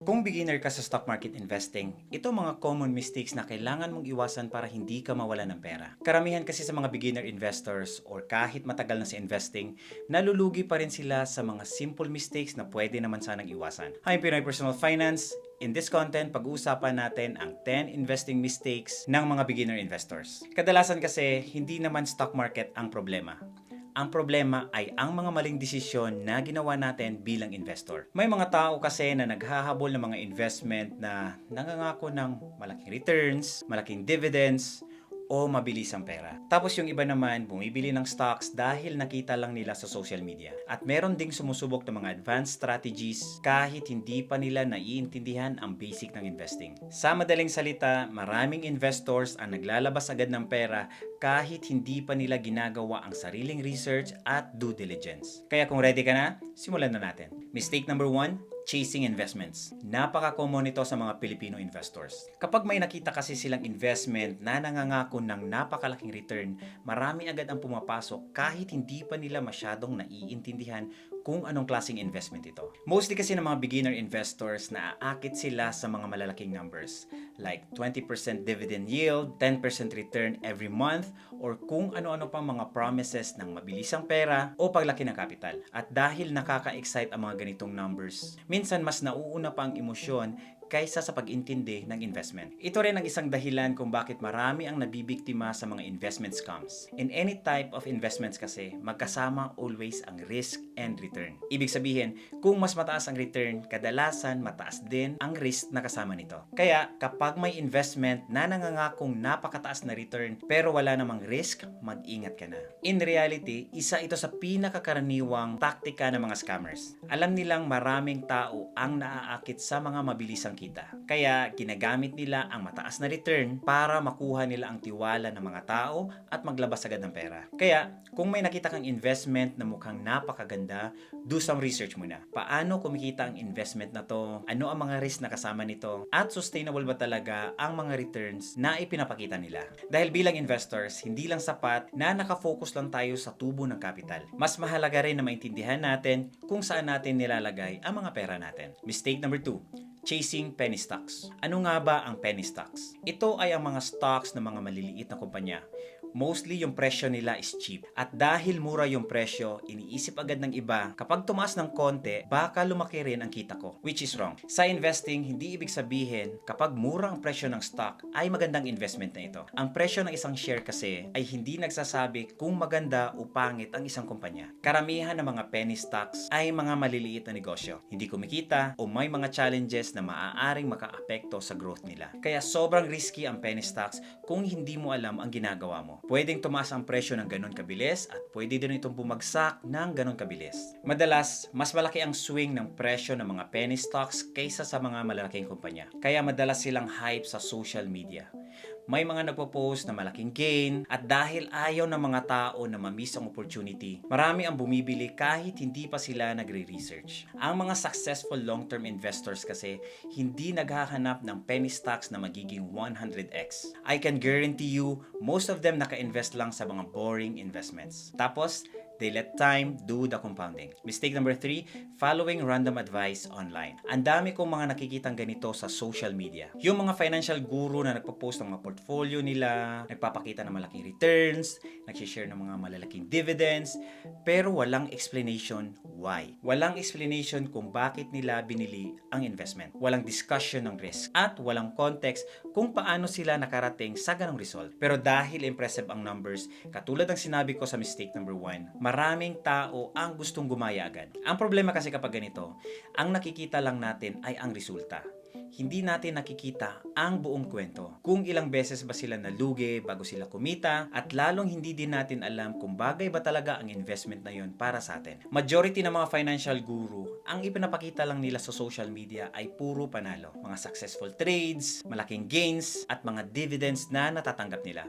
Kung beginner ka sa stock market investing, ito mga common mistakes na kailangan mong iwasan para hindi ka mawala ng pera. Karamihan kasi sa mga beginner investors or kahit matagal na sa investing, nalulugi pa rin sila sa mga simple mistakes na pwede naman sanang iwasan. Hi, Pinoy Personal Finance. In this content, pag-uusapan natin ang 10 investing mistakes ng mga beginner investors. Kadalasan kasi, hindi naman stock market ang problema. Ang problema ay ang mga maling desisyon na ginawa natin bilang investor. May mga tao kasi na naghahabol ng mga investment na nangangako ng malaking returns, malaking dividends, o mabilis ang pera. Tapos yung iba naman, bumibili ng stocks dahil nakita lang nila sa social media. At meron ding sumusubok ng mga advanced strategies kahit hindi pa nila naiintindihan ang basic ng investing. Sa madaling salita, maraming investors ang naglalabas agad ng pera kahit hindi pa nila ginagawa ang sariling research at due diligence. Kaya kung ready ka na, simulan na natin. Mistake number 1, chasing investments. Napaka-common ito sa mga Filipino investors. Kapag may nakita kasi silang investment na nangangako ng napakalaking return, marami agad ang pumapasok kahit hindi pa nila masyadong naiintindihan kung anong klaseng investment ito. Mostly kasi ng mga beginner investors na aakit sila sa mga malalaking numbers like 20% dividend yield, 10% return every month, or kung ano-ano pang mga promises ng mabilisang pera o paglaki ng kapital. At dahil nakaka-excite ang mga ganitong numbers, minsan mas nauuna pa ang emosyon kaysa sa pag-intindi ng investment. Ito rin ang isang dahilan kung bakit marami ang nabibiktima sa mga investment scams. In any type of investments kasi, magkasama always ang risk and return. Ibig sabihin, kung mas mataas ang return, kadalasan mataas din ang risk na kasama nito. Kaya kapag may investment na nangangakong napakataas na return pero wala namang risk, mag-ingat ka na. In reality, isa ito sa pinakakaraniwang taktika ng mga scammers. Alam nilang maraming tao ang naaakit sa mga mabilisang kita. Kaya ginagamit nila ang mataas na return para makuha nila ang tiwala ng mga tao at maglabas agad ng pera. Kaya kung may nakita kang investment na mukhang napakaganda, do some research muna. Paano kumikita ang investment na to? Ano ang mga risk na kasama nito? At sustainable ba talaga ang mga returns na ipinapakita nila? Dahil bilang investors, hindi lang sapat na nakafocus lang tayo sa tubo ng kapital. Mas mahalaga rin na maintindihan natin kung saan natin nilalagay ang mga pera natin. Mistake number 2, chasing penny stocks. Ano nga ba ang penny stocks? Ito ay ang mga stocks ng mga maliliit na kumpanya. Mostly yung presyo nila is cheap. At dahil mura yung presyo, iniisip agad ng iba, kapag tumaas ng konti, baka lumaki rin ang kita ko. Which is wrong. Sa investing, hindi ibig sabihin kapag mura ang presyo ng stock ay magandang investment na ito. Ang presyo ng isang share kasi ay hindi nagsasabi kung maganda o pangit ang isang kumpanya. Karamihan ng mga penny stocks ay mga maliliit na negosyo. Hindi kumikita o may mga challenges na maaaring makaapekto sa growth nila. Kaya sobrang risky ang penny stocks kung hindi mo alam ang ginagawa mo. Pwedeng tumaas ang presyo ng ganon kabilis at pwede din itong bumagsak ng ganon kabilis. Madalas, mas malaki ang swing ng presyo ng mga penny stocks kaysa sa mga malalaking kumpanya. Kaya madalas silang hype sa social media. May mga nagpo-post na malaking gain at dahil ayaw ng mga tao na ma-miss ang opportunity, marami ang bumibili kahit hindi pa sila nagre-research. Ang mga successful long-term investors kasi hindi naghahanap ng penny stocks na magiging 100x. I can guarantee you, most of them naka-invest lang sa mga boring investments. Tapos, they let time do the compounding. Mistake number 3, following random advice online. Ang dami kong mga nakikitang ganito sa social media. Yung mga financial guru na nagpo-post ng mga portfolio nila, nagpapakita ng malaking returns, nag-share ng mga malalaking dividends, pero walang explanation why. Walang explanation kung bakit nila binili ang investment. Walang discussion ng risk. At walang context kung paano sila nakarating sa ganong result. Pero dahil impressive ang numbers, katulad ng sinabi ko sa mistake number 1, maraming tao ang gustong gumaya agad. Ang problema kasi kapag ganito, ang nakikita lang natin ay ang resulta. Hindi natin nakikita ang buong kwento. Kung ilang beses ba sila nalugi bago sila kumita at lalong hindi din natin alam kung bagay ba talaga ang investment na yon para sa atin. Majority ng mga financial guru, ang ipinapakita lang nila sa social media ay puro panalo. Mga successful trades, malaking gains at mga dividends na natatanggap nila.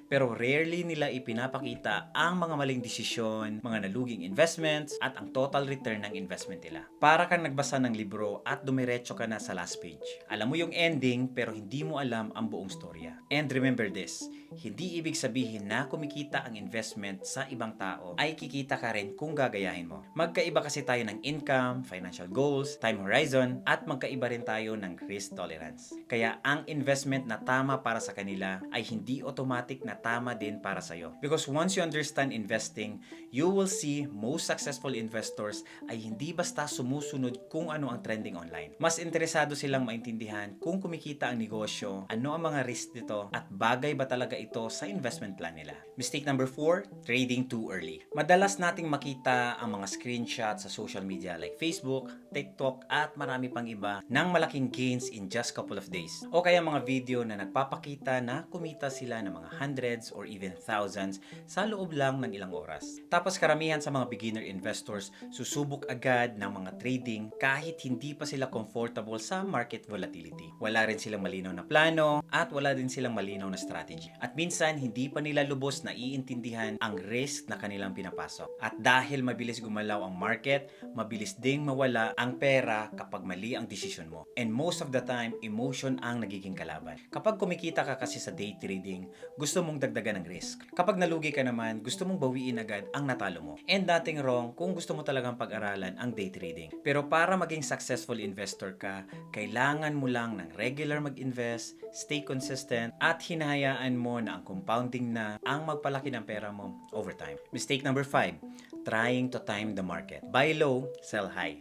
Pero rarely nila ipinapakita ang mga maling desisyon, mga naluging investments, at ang total return ng investment nila. Para kang nagbasa ng libro at dumiretso ka na sa last page. Alam mo yung ending pero hindi mo alam ang buong storya. And remember this, hindi ibig sabihin na kumikita ang investment sa ibang tao ay kikita ka rin kung gagayahin mo. Magkaiba kasi tayo ng income, financial goals, time horizon, at magkaiba rin tayo ng risk tolerance. Kaya ang investment na tama para sa kanila ay hindi automatic na tama din para sa'yo. Because once you understand investing, you will see most successful investors ay hindi basta sumusunod kung ano ang trending online. Mas interesado silang maintindihan kung kumikita ang negosyo, ano ang mga risk nito, at bagay ba talaga ito sa investment plan nila. Mistake number 4, trading too early. Madalas nating makita ang mga screenshots sa social media like Facebook, TikTok, at marami pang iba ng malaking gains in just couple of days. O kaya mga video na nagpapakita na kumita sila ng mga hundreds or even thousands sa loob lang ng ilang oras. Tapos karamihan sa mga beginner investors susubok agad ng mga trading kahit hindi pa sila comfortable sa market volatility. Wala rin silang malinaw na plano at wala din silang malinaw na strategy. At minsan hindi pa nila lubos na iintindihan ang risk na kanilang pinapasok. At dahil mabilis gumalaw ang market, mabilis ding mawala ang pera kapag mali ang desisyon mo. And most of the time, emotion ang nagiging kalaban. Kapag kumikita ka kasi sa day trading, gusto mong dagdagan ng risk. Kapag nalugi ka naman, gusto mong bawiin agad ang natalo mo. And nothing wrong kung gusto mo talagang pag-aralan ang day trading. Pero para maging successful investor ka, kailangan mo lang ng regular mag-invest, stay consistent, at hinahayaan mo na ang compounding na ang magpalaki ng pera mo over time. Mistake number 5, trying to time the market. Buy low, sell high.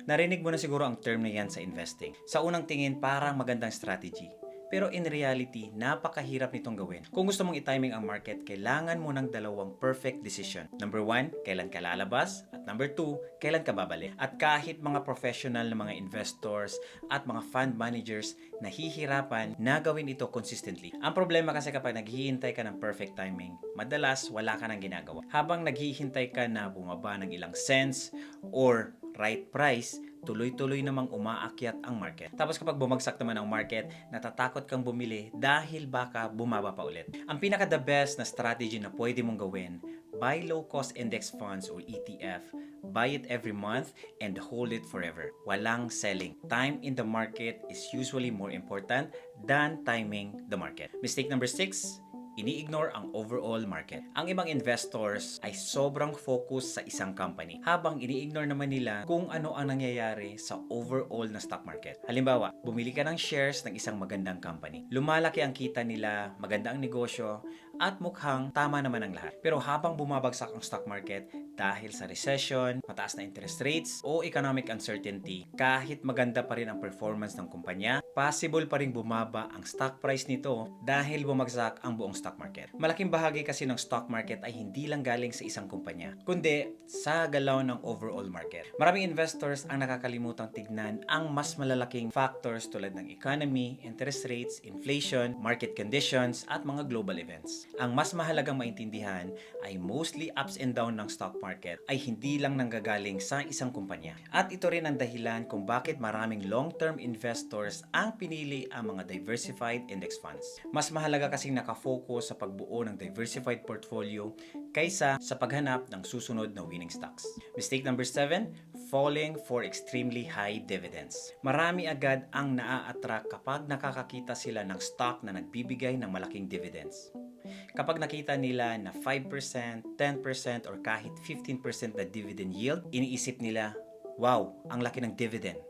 Narinig mo na siguro ang term na yan sa investing. Sa unang tingin, parang magandang strategy. Pero in reality, napakahirap nitong gawin. Kung gusto mong i-timing ang market, kailangan mo ng dalawang perfect decision. Number 1, kailan ka lalabas? At number 2, kailan ka babalik? At kahit mga professional na mga investors at mga fund managers, nahihirapan na gawin ito consistently. Ang problema kasi kapag naghihintay ka ng perfect timing, madalas wala ka nang ginagawa. Habang naghihintay ka na bumaba ng ilang cents or right price, tuloy-tuloy namang umaakyat ang market. Tapos kapag bumagsak naman ang market, natatakot kang bumili dahil baka bumaba pa ulit. Ang pinaka-the best na strategy na pwede mong gawin, buy low-cost index funds or ETF, buy it every month, and hold it forever. Walang selling. Time in the market is usually more important than timing the market. Mistake number 6, ini-ignore ang overall market. Ang ibang investors ay sobrang focus sa isang company, habang ini-ignore naman nila kung ano ang nangyayari sa overall na stock market. Halimbawa, bumili ka ng shares ng isang magandang company. Lumalaki ang kita nila, maganda ang negosyo, at mukhang tama naman ang lahat. Pero habang bumabagsak ang stock market dahil sa recession, mataas na interest rates, o economic uncertainty, kahit maganda pa rin ang performance ng kumpanya, possible pa rin bumaba ang stock price nito dahil bumagsak ang buong stock market. Malaking bahagi kasi ng stock market ay hindi lang galing sa isang kumpanya, kundi sa galaw ng overall market. Maraming investors ang nakakalimutang tignan ang mas malalaking factors tulad ng economy, interest rates, inflation, market conditions, at mga global events. Ang mas mahalagang maintindihan ay mostly ups and down ng stock market ay hindi lang nanggagaling sa isang kumpanya. At ito rin ang dahilan kung bakit maraming long-term investors ang pinili ang mga diversified index funds. Mas mahalaga kasing nakafocus sa pagbuo ng diversified portfolio kaysa sa paghanap ng susunod na winning stocks. Mistake number 7, falling for extremely high dividends. Marami agad ang naa-attract kapag nakakakita sila ng stock na nagbibigay ng malaking dividends. Kapag nakita nila na 5%, 10%, or kahit 15% na dividend yield, iniisip nila, wow, ang laki ng dividend.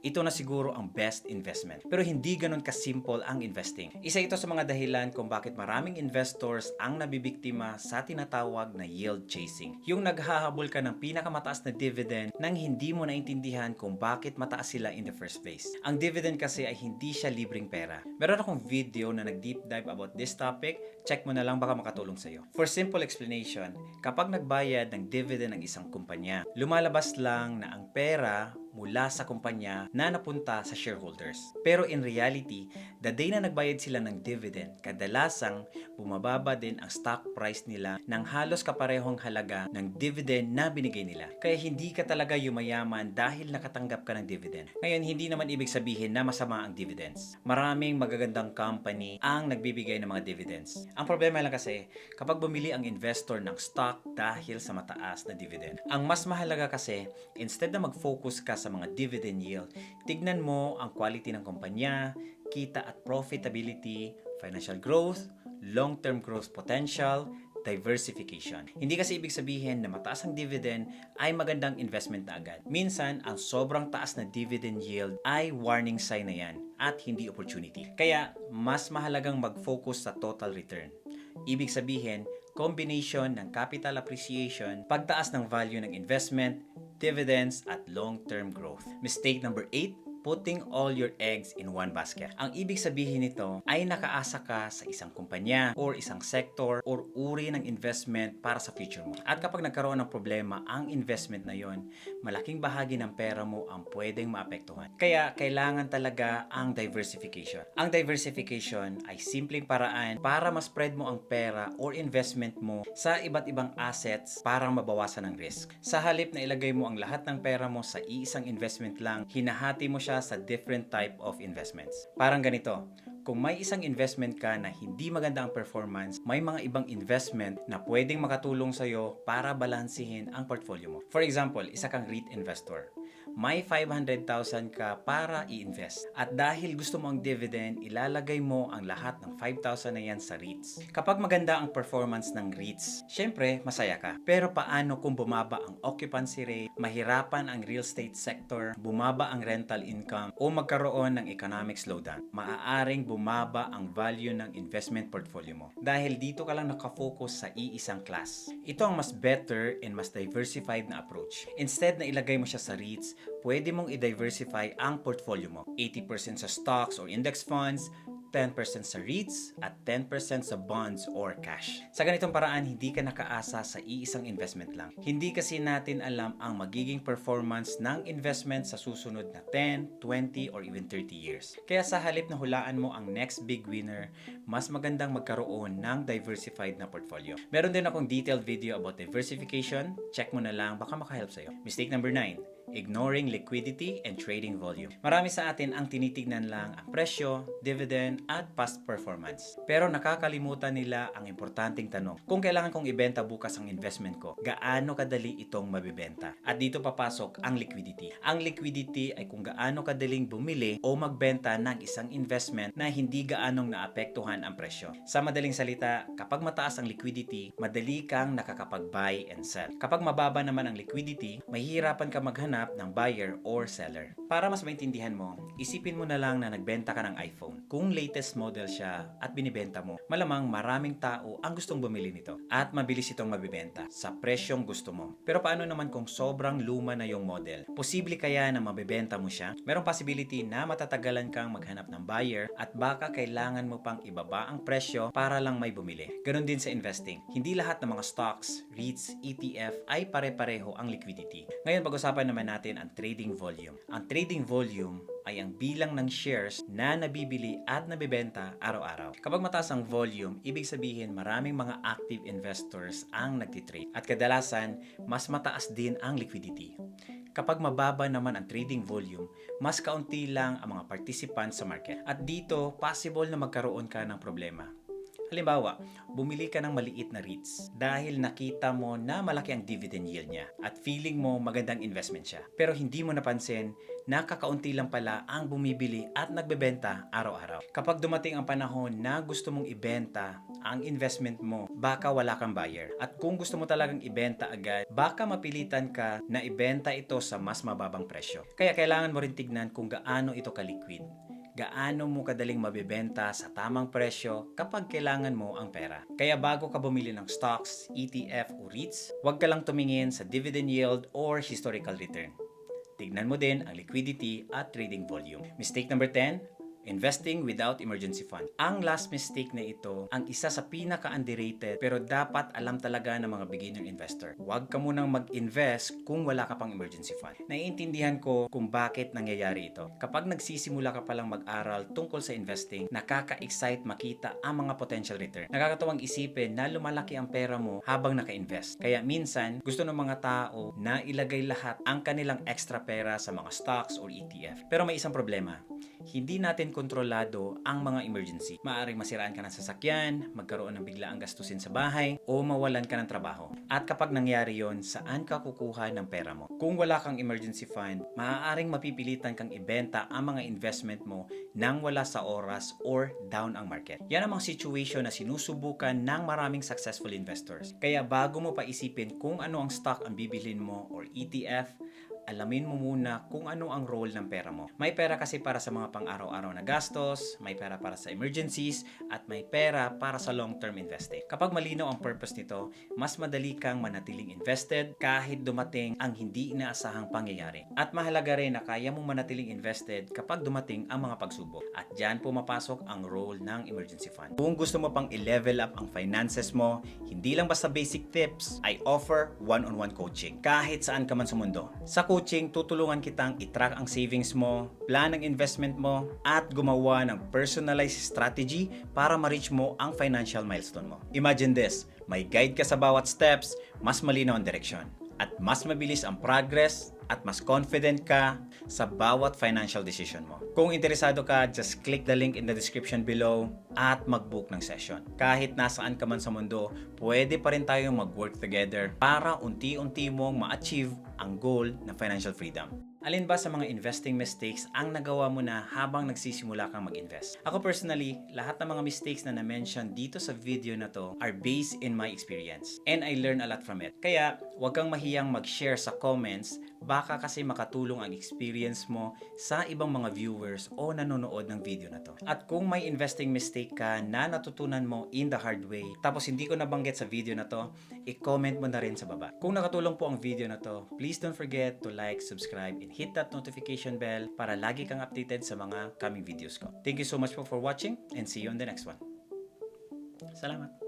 Ito na siguro ang best investment. Pero hindi ganun kasimple ang investing. Isa ito sa mga dahilan kung bakit maraming investors ang nabibiktima sa tinatawag na yield chasing. Yung naghahabol ka ng pinakamataas na dividend nang hindi mo naintindihan kung bakit mataas sila in the first place. Ang dividend kasi ay hindi siya libreng pera. Meron akong video na nag-deep dive about this topic. Check mo na lang, baka makatulong sa'yo. For simple explanation, kapag nagbayad ng dividend ng isang kumpanya, lumalabas lang na ang pera mula sa kumpanya na napunta sa shareholders. Pero in reality, the day na nagbayad sila ng dividend, kadalasang bumababa din ang stock price nila ng halos kaparehong halaga ng dividend na binigay nila. Kaya hindi ka talaga yumayaman dahil nakatanggap ka ng dividend. Ngayon, hindi naman ibig sabihin na masama ang dividends. Maraming magagandang company ang nagbibigay ng mga dividends. Ang problema lang kasi, kapag bumili ang investor ng stock dahil sa mataas na dividend. Ang mas mahalaga kasi, instead na mag-focus ka sa mga dividend yield, tignan mo ang quality ng kumpanya, kita at profitability, financial growth, long-term growth potential, diversification. Hindi kasi ibig sabihin na mataas ang dividend ay magandang investment na agad. Minsan, ang sobrang taas na dividend yield ay warning sign na yan at hindi opportunity. Kaya, mas mahalagang mag-focus sa total return. Ibig sabihin, combination ng capital appreciation, pagtaas ng value ng investment, dividends, at long-term growth. Mistake number 8, putting all your eggs in one basket. Ang ibig sabihin nito ay nakaasa ka sa isang kumpanya or isang sector or uri ng investment para sa future mo. At kapag nagkaroon ng problema ang investment na yon, malaking bahagi ng pera mo ang pwedeng maapektuhan. Kaya kailangan talaga ang diversification. Ang diversification ay simpleng paraan para ma-spread mo ang pera or investment mo sa iba't ibang assets para mabawasan ang risk. Sa halip na ilagay mo ang lahat ng pera mo sa iisang investment lang, hinahati mo siya sa different type of investments. Parang ganito, kung may isang investment ka na hindi maganda ang performance, may mga ibang investment na pwedeng makatulong sa'yo para balansihin ang portfolio mo. For example, isa kang REIT investor. May 500,000 ka para i-invest. At dahil gusto mo ang dividend, ilalagay mo ang lahat ng 5,000 na yan sa REITs. Kapag maganda ang performance ng REITs, syempre, masaya ka. Pero paano kung bumaba ang occupancy rate, mahirapan ang real estate sector, bumaba ang rental income, o magkaroon ng economic slowdown? Maaaring bumaba ang value ng investment portfolio mo. Dahil dito ka lang nakafocus sa iisang class. Ito ang mas better and mas diversified na approach. Instead na ilagay mo siya sa REITs, pwede mong i-diversify ang portfolio mo. 80% sa stocks or index funds, 10% sa REITs, at 10% sa bonds or cash. Sa ganitong paraan, hindi ka nakaasa sa iisang investment lang. Hindi kasi natin alam ang magiging performance ng investment sa susunod na 10, 20, or even 30 years. Kaya sa halip na hulaan mo ang next big winner, mas magandang magkaroon ng diversified na portfolio. Meron din akong detailed video about diversification. Check mo na lang, baka makahelp sa'yo. Mistake number 9. Ignoring liquidity and trading volume. Marami sa atin ang tinitignan lang ang presyo, dividend, at past performance. Pero nakakalimutan nila ang importanteng tanong. Kung kailangan kong ibenta bukas ang investment ko, gaano kadali itong mabibenta? At dito papasok ang liquidity. Ang liquidity ay kung gaano kadaling bumili o magbenta ng isang investment na hindi gaanong naapektuhan ang presyo. Sa madaling salita, kapag mataas ang liquidity, madali kang nakakapag-buy and sell. Kapag mababa naman ang liquidity, mahihirapan ka maghanap ng buyer or seller. Para mas maintindihan mo, isipin mo na lang na nagbenta ka ng iPhone. Kung latest model siya at binibenta mo, malamang maraming tao ang gustong bumili nito at mabilis itong mabibenta sa presyong gusto mo. Pero paano naman kung sobrang luma na yung model? Posible kaya na mabibenta mo siya? Merong possibility na matatagalan kang maghanap ng buyer at baka kailangan mo pang ibaba ang presyo para lang may bumili. Ganon din sa investing. Hindi lahat ng mga stocks, REITs, ETF ay pare-pareho ang liquidity. Ngayon pag-usapan naman natin ang trading volume. Ang trading volume ay ang bilang ng shares na nabibili at nabibenta araw-araw. Kapag mataas ang volume, ibig sabihin maraming mga active investors ang nagtitrade. At kadalasan, mas mataas din ang liquidity. Kapag mababa naman ang trading volume, mas kaunti lang ang mga participants sa market. At dito, possible na magkaroon ka ng problema. Halimbawa, bumili ka ng maliit na REITs dahil nakita mo na malaki ang dividend yield niya at feeling mo magandang investment siya. Pero hindi mo napansin na kakaunti lang pala ang bumibili at nagbebenta araw-araw. Kapag dumating ang panahon na gusto mong ibenta ang investment mo, baka wala kang buyer. At kung gusto mo talagang ibenta agad, baka mapilitan ka na ibenta ito sa mas mababang presyo. Kaya kailangan mo rin tignan kung gaano ito ka-liquid. Gaano mo kadaling mabibenta sa tamang presyo kapag kailangan mo ang pera. Kaya bago ka bumili ng stocks, ETF o REITs, huwag ka lang tumingin sa dividend yield or historical return. Tignan mo din ang liquidity at trading volume. Mistake number 10, investing without emergency fund. Ang last mistake na ito, ang isa sa pinaka-underrated pero dapat alam talaga ng mga beginner investor. Huwag ka munang mag-invest kung wala ka pang emergency fund. Naiintindihan ko kung bakit nangyayari ito. Kapag nagsisimula ka palang mag-aral tungkol sa investing, nakaka-excite makita ang mga potential return. Nakakatuwang isipin na lumalaki ang pera mo habang naka-invest. Kaya minsan, gusto ng mga tao na ilagay lahat ang kanilang extra pera sa mga stocks or ETF. Pero may isang problema. Hindi natin kontrolado ang mga emergency. Maaaring masiraan ka ng sasakyan, magkaroon ng biglaang gastusin sa bahay, o mawalan ka ng trabaho. At kapag nangyari yon, saan ka kukuha ng pera mo? Kung wala kang emergency fund, maaaring mapipilitan kang ibenta ang mga investment mo nang wala sa oras or down ang market. Yan ang mga situation na sinusubukan ng maraming successful investors. Kaya bago mo pa isipin kung ano ang stock ang bibilhin mo or ETF, alamin mo muna kung ano ang role ng pera mo. May pera kasi para sa mga pang-araw-araw na gastos, may pera para sa emergencies, at may pera para sa long-term investing. Kapag malinaw ang purpose nito, mas madali kang manatiling invested kahit dumating ang hindi inaasahang pangyayari. At mahalaga rin na kaya mong manatiling invested kapag dumating ang mga pagsubok. At dyan pumapasok ang role ng emergency fund. Kung gusto mo pang i-level up ang finances mo, hindi lang basta basic tips, I offer one-on-one coaching kahit saan ka man sa mundo. Sa coaching, tutulungan kitang i-track ang savings mo, plan ang investment mo, at gumawa ng personalized strategy para ma-reach mo ang financial milestone mo. Imagine this, may guide ka sa bawat steps, mas malinaw ang direksyon, at mas mabilis ang progress, at mas confident ka sa bawat financial decision mo. Kung interesado ka, just click the link in the description below at mag-book ng session. Kahit nasaan ka man sa mundo, pwede pa rin tayong mag-work together para unti-unti mong ma-achieve ang goal na financial freedom. Alin ba sa mga investing mistakes ang nagawa mo na habang nagsisimula kang mag-invest? Ako personally, lahat ng mga mistakes na na-mention dito sa video na to are based in my experience. And I learn a lot from it. Kaya, huwag kang mahiyang mag-share sa comments, baka kasi makatulong ang experience mo sa ibang mga viewers o nanonood ng video na to. At kung may investing mistake ka na natutunan mo in the hard way, tapos hindi ko nabanggit sa video na to, i-comment mo na rin sa baba. Kung nakatulong po ang video na to, please don't forget to like, subscribe, and hit that notification bell para lagi kang updated sa mga coming videos ko. Thank you so much for watching and see you on the next one. Salamat!